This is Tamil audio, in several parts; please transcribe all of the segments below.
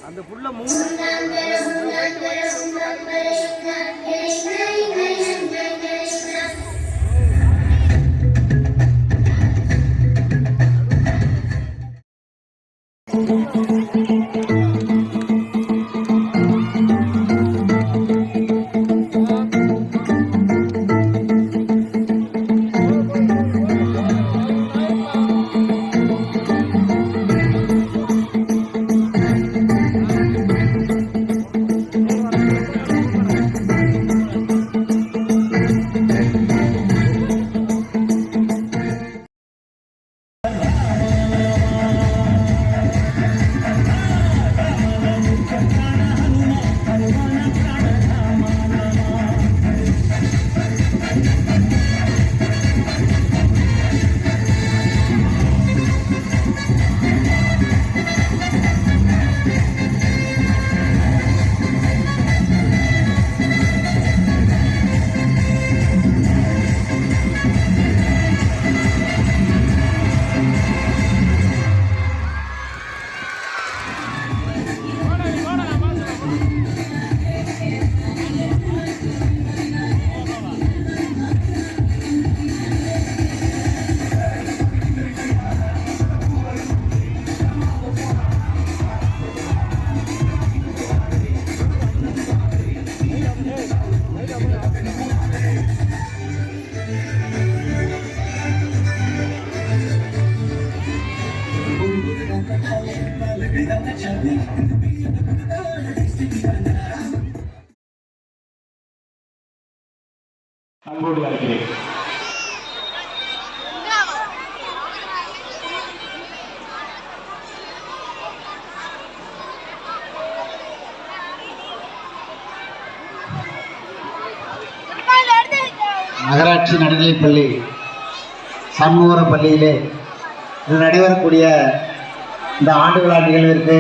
அந்த புள்ள மூணு அன்போடு அழைக்கிறேன். நகராட்சி நடுநிலைப்பள்ளி சண்முகரம் பள்ளியிலே இது நடைபெறக்கூடிய இந்த ஆண்டு விழா நிகழ்விற்கு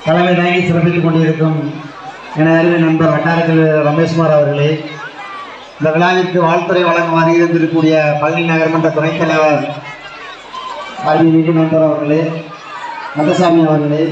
தலைமை தாங்கி சிறப்பித்துக் கொண்டிருக்கும் என அறிவு நண்பர் வட்டாரத்தில் ரமேஷ்குமார் அவர்களே, இந்த விழாவிற்கு வாழ்த்துறை வழங்குமாறு இருந்திருக்கக்கூடிய பள்ளி நகர்மன்ற துணைத் தலைவர் அறிவு நண்பர் அவர்களே, மதசாமி அவர்களே,